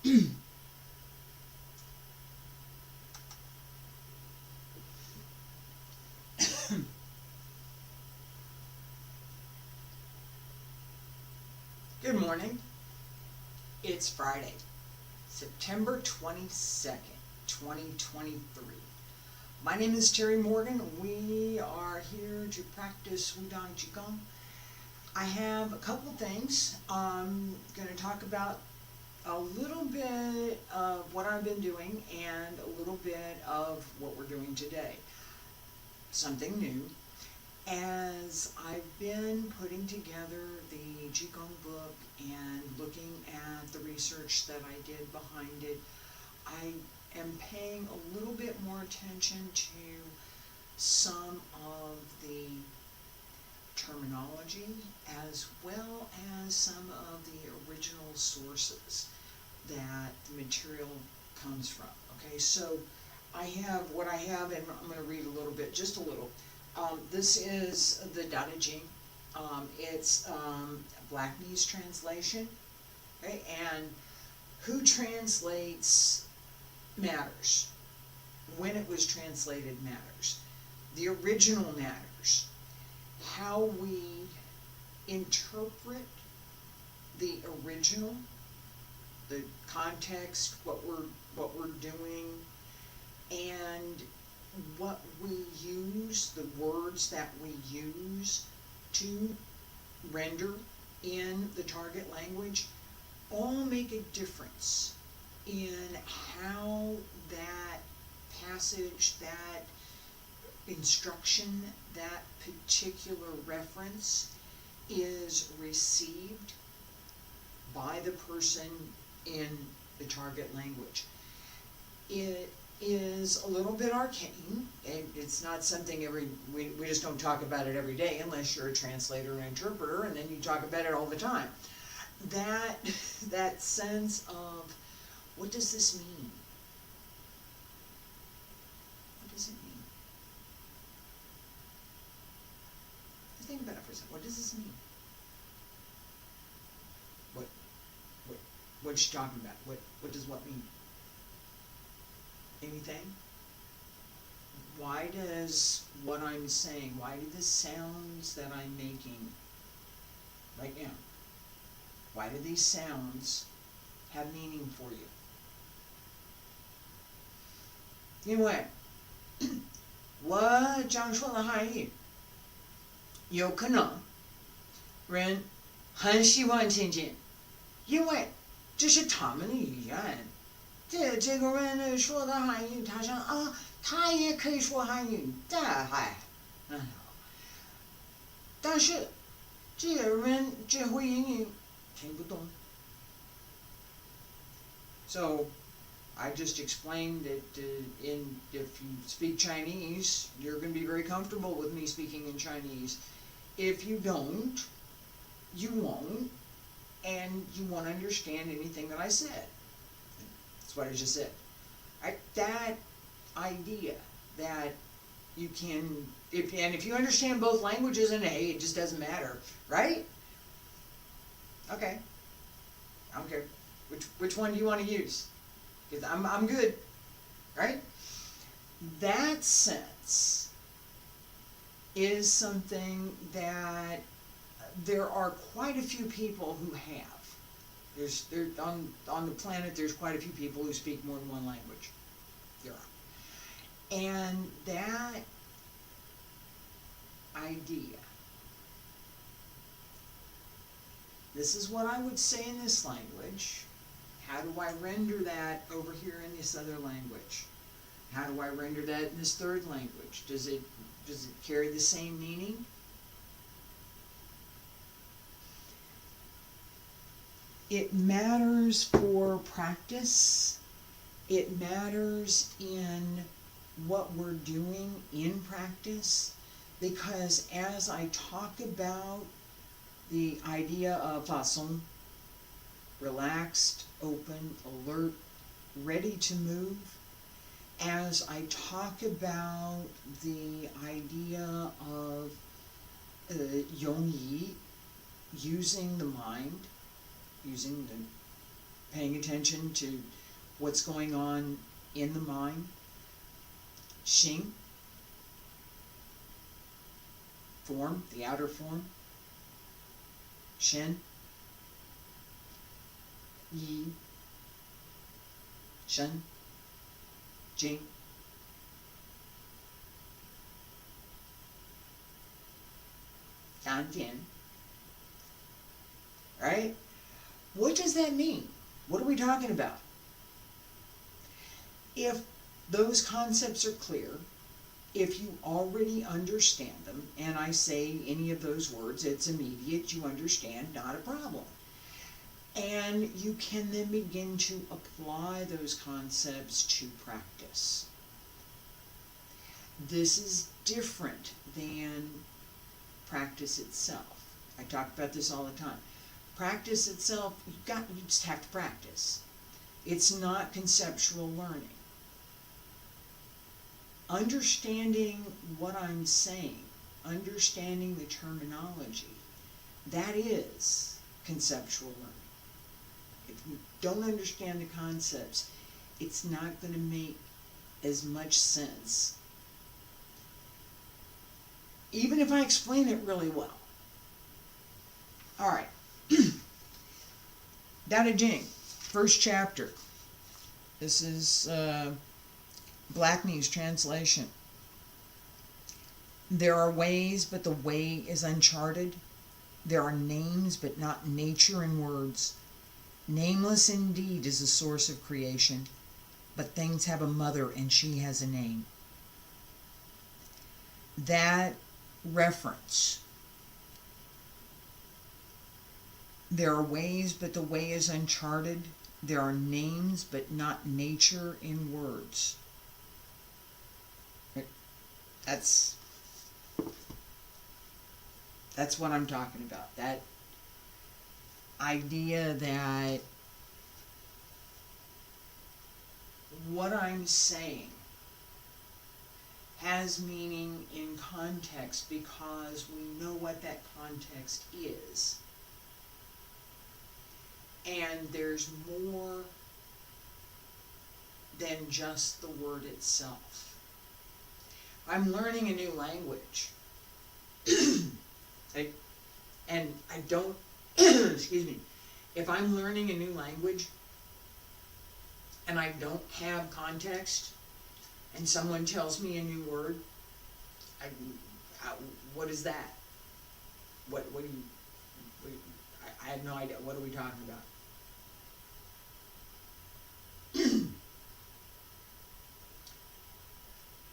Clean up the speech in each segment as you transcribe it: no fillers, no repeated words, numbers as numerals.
Good morning. It's Friday, September 22nd, 2023. My name is Terry Morgan. We are here to practice Wudang Qigong. I have a couple things. I'm going to talk about a little bit of what I've been doing and a little bit of what we're doing today. Something new. As I've been putting together the Qigong book and looking at the research that I did behind it, I am paying a little bit more attention to some of the terminology as well as some of the original sources that the material comes from. Okay, so I have what I have, and I'm going to read a little bit, just a little. This is the Dada Jing. It's Blackney's translation. Okay, and who translates matters. When it was translated matters. The original matters. How we interpret the original, the context, what we're doing, and what we use, the words that we use to render in the target language, all make a difference in how that passage, that instruction, that particular reference is received by the person in the target language. It is a little bit arcane, and it's not something we just don't talk about it every day unless you're a translator and interpreter, and then you talk about it all the time. That sense of, what does this mean? What does it mean? Think about it for a second. What does this mean? What's she talking about? What does what mean? Anything? Why does what I'm saying, why do the sounds that I'm making right now, why do these sounds have meaning for you? 因为我讲说的汉语有可能人很喜欢听见，因为这是他们的语言。这个人说的汉语，他想啊，他也可以说汉语，但是这个人只会英语，听不懂。So I just explained that if you speak Chinese, you're going to be very comfortable with me speaking in Chinese. If you don't, you won't, and you won't understand anything that I said. That's what I just said. That idea that you can, if you understand both languages, and hey, it just doesn't matter, right? Okay, I don't care. Which one do you want to use? Because I'm good, right? That sense is something that there are quite a few people who have. On the planet, there's quite a few people who speak more than one language. There are. And that idea, this is what I would say in this language. How do I render that over here in this other language? How do I render that in this third language? Does it carry the same meaning? It matters for practice. It matters in what we're doing in practice, because as I talk about the idea of façon, relaxed, open, alert, ready to move, as I talk about the idea of yongyi, using the mind, using paying attention to what's going on in the mind. Xing, form, the outer form. Shen, Yi, Shen, Jing. Tian. Right? What does that mean? What are we talking about? If those concepts are clear, if you already understand them, and I say any of those words, it's immediate, you understand, not a problem. And you can then begin to apply those concepts to practice. This is different than practice itself. I talk about this all the time. Practice itself, you just have to practice. It's not conceptual learning. Understanding what I'm saying, understanding the terminology, that is conceptual learning. If you don't understand the concepts, it's not going to make as much sense. Even if I explain it really well. All right. Tao Te Ching, first chapter. This is Blackney's translation. There are ways, but the way is uncharted. There are names, but not nature in words. Nameless indeed is the source of creation, but things have a mother and she has a name. That reference, there are ways, but the way is uncharted. There are names, but not nature in words. That's what I'm talking about. That idea that what I'm saying has meaning in context because we know what that context is. And there's more than just the word itself. I'm learning a new language. And I don't, excuse me, if I'm learning a new language and I don't have context and someone tells me a new word, what is that? What do you, I have no idea. What are we talking about?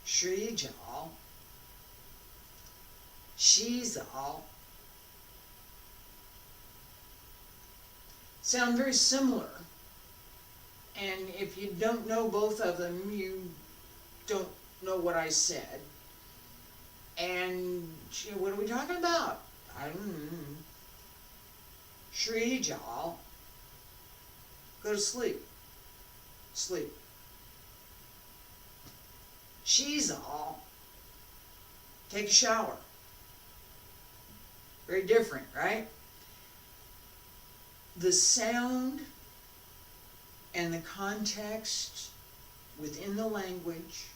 Shri Jal, Shizal sound very similar, and if you don't know both of them, you don't know what I said. And what are we talking about? I don't know. Shri Jal, go to sleep. Sleep. Shizal, take a shower. Very different, right? The sound and the context within the language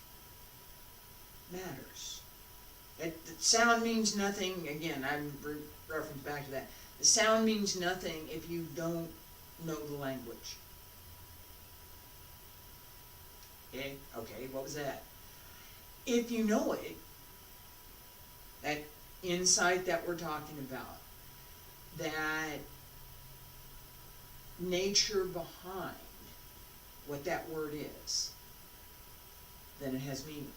matters. The sound means nothing, again, I'm reference back to that. The sound means nothing if you don't know the language. Okay, what was that? If you know it, that insight that we're talking about, that nature behind what that word is, then it has meaning.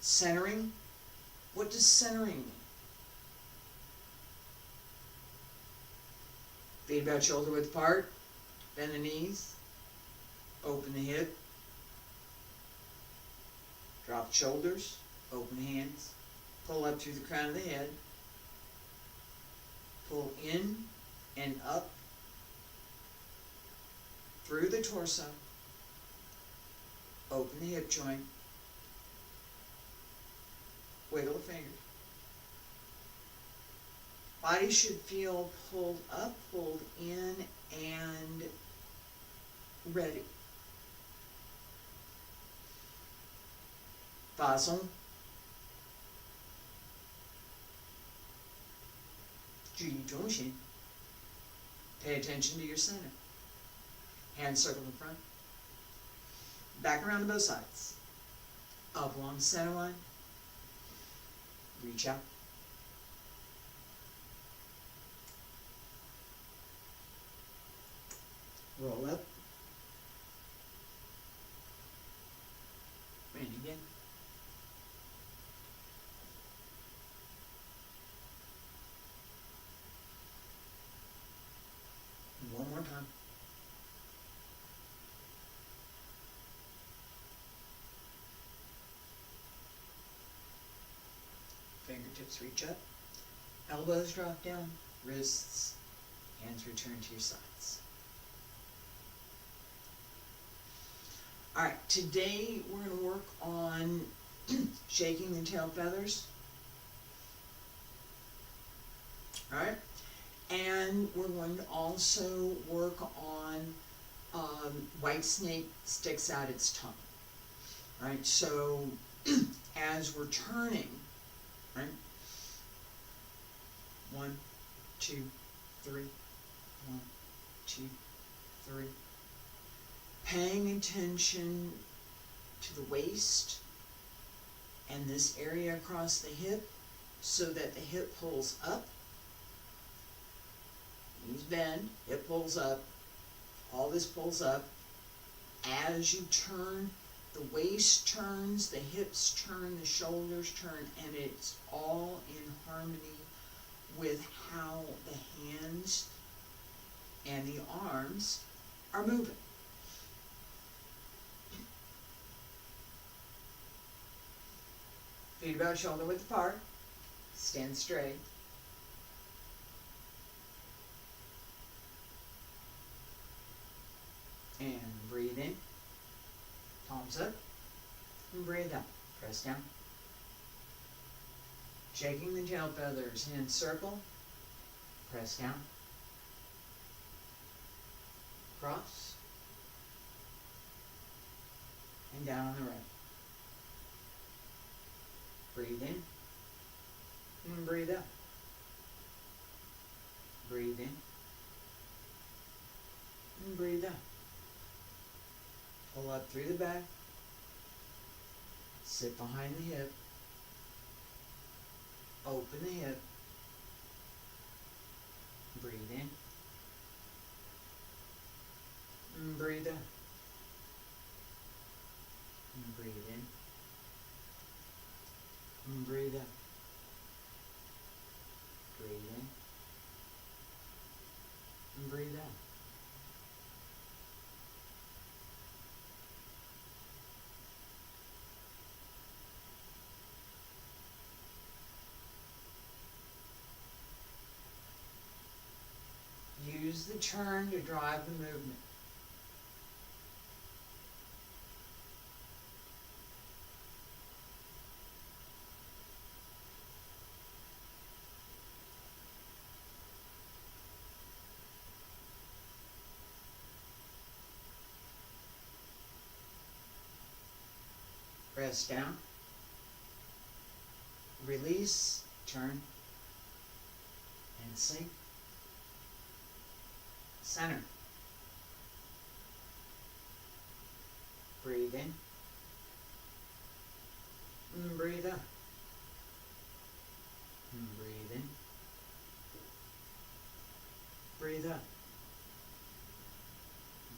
Centering, what does centering mean? Feet about shoulder width apart, bend the knees, open the hip, drop the shoulders, open the hands, pull up through the crown of the head, pull in and up through the torso, open the hip joint, wiggle the fingers, Body should feel pulled up, pulled in, and ready. Façon. Pay attention to your center. Hand circle in front. Back around to both sides. Up along the center line. Reach out. Roll up. And again. One more time. Fingertips reach up. Elbows drop down. Wrists, hands return to your sides. Alright, today we're going to work on shaking the tail feathers. Alright, and we're going to also work on white snake sticks out its tongue. Alright, so as we're turning, right? 1, 2, 3, 1, 2, 3. Paying attention to the waist and this area across the hip so that the hip pulls up. Knees bend, hip pulls up, all this pulls up. As you turn, the waist turns, the hips turn, the shoulders turn, and it's all in harmony with how the hands and the arms are moving. Feet about shoulder width apart. Stand straight. And breathe in. Palms up. And breathe out. Press down. Shaking the tail feathers. Hands circle. Press down. Cross. And down on the right. Breathe in. And breathe out. Breathe in. And breathe out. Pull up through the back. Sit behind the hip. Open the hip. Breathe in. And breathe out. And breathe in. And breathe out. Breathe in. And breathe out. Use the turn to drive the movement. Press down. Release, turn, and sink. Center. Breathe in. And breathe out. And breathe in. Breathe out.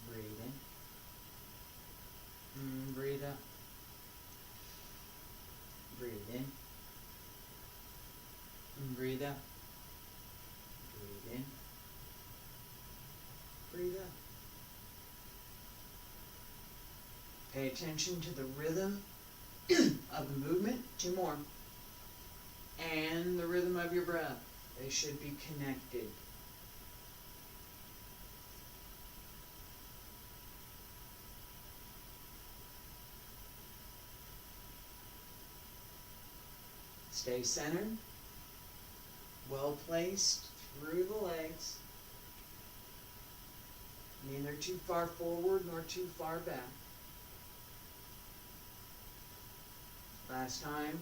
Breathe in. And breathe out. Breathe in. And breathe out. Breathe in. Breathe out. Pay attention to the rhythm of the movement. 2 more. And the rhythm of your breath. They should be connected. Stay centered. well placed through the legs, neither too far forward nor too far back. Last time.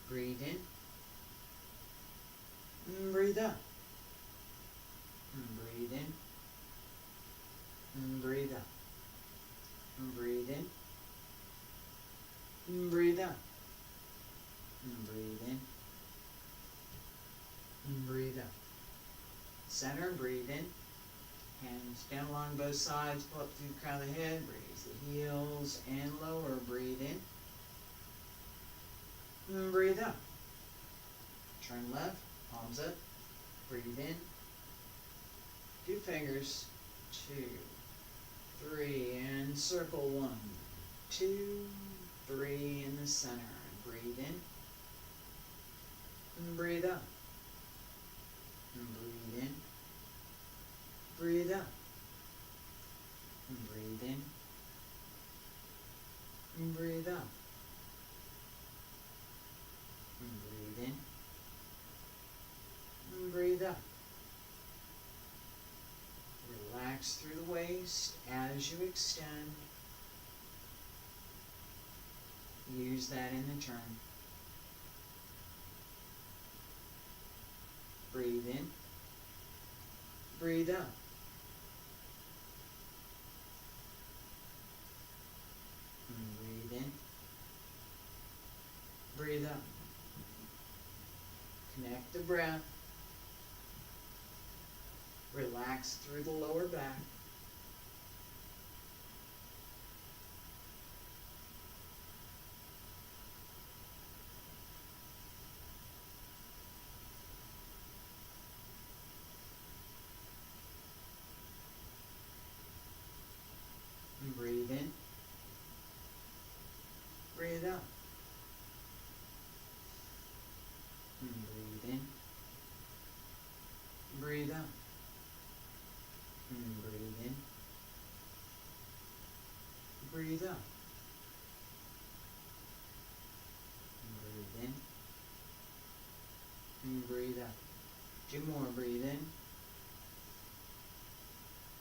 Breathe in. And breathe out. And breathe in. And breathe out. And breathe in. And breathe out. And breathe in. And breathe out. Center, breathe in. Hands down along both sides, pull up through the crown of the head, raise the heels and lower, breathe in. And breathe out. Turn left, palms up, breathe in. 2 fingers, 2, 3, and circle 1, 2, 3 in the center. Breathe in. And breathe out. And breathe in. Breathe out. And breathe in. And breathe out. And breathe in. And breathe out. Relax through the waist as you extend. Use that in the turn. Breathe in. Breathe out. And breathe in. Breathe out. Connect the breath. Relax through the lower back. And breathe in. Breathe out. And breathe in. Breathe out. And breathe in. Breathe out. And breathe in. And breathe out. 2 more. Breathe in.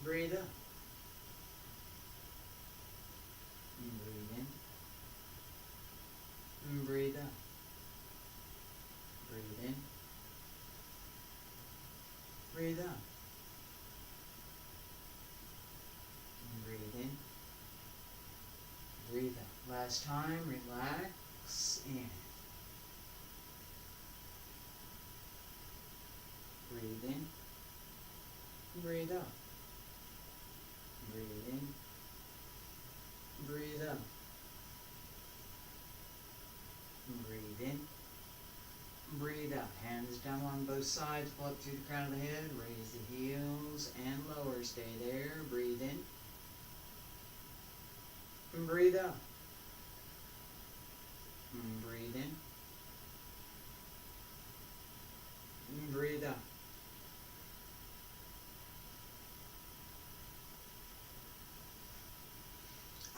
Breathe out. And breathe in. And breathe out. Breathe in. Breathe out. And breathe in. Breathe out. Last time, relax in. Breathe in. Breathe out. Breathe in. Breathe out. And breathe in. Breathe out. Hands down on both sides. Pull up through the crown of the head. Raise the heels and lower. Stay there. Breathe in. And breathe out. And breathe in. And breathe out.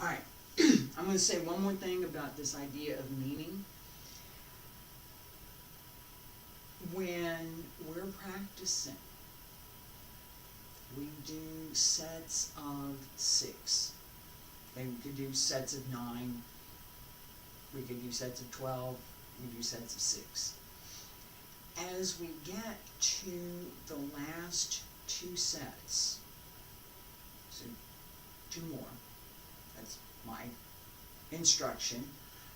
All right. I'm going to say one more thing about this idea of meaning. When we're practicing, we do sets of 6. And we could do sets of 9. We could do sets of 12. We do sets of 6. As we get to the last 2 sets, so 2 more, that's my instruction,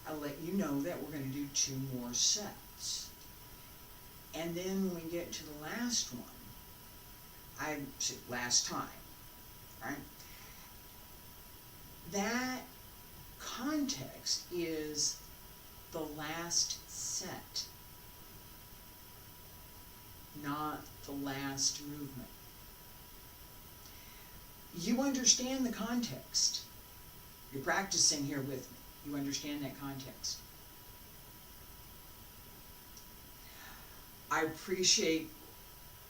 I'll let you know that we're going to do 2 more sets. And then when we get to the last one, last time, right? That context is the last set, not the last movement. You understand the context. You're practicing here with me. You understand that context. I appreciate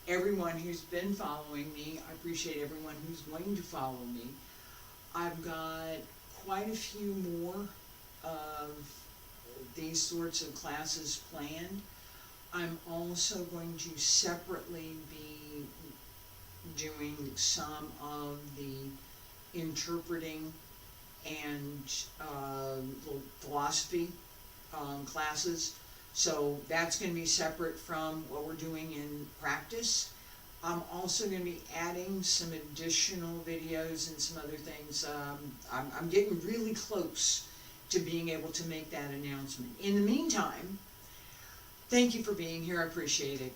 everyone who's been following me. I appreciate everyone who's going to follow me. I've got quite a few more of these sorts of classes planned. I'm also going to separately be doing some of the interpreting and little philosophy classes. So that's going to be separate from what we're doing in practice. I'm also going to be adding some additional videos and some other things. I'm getting really close to being able to make that announcement. In the meantime, thank you for being here. I appreciate it.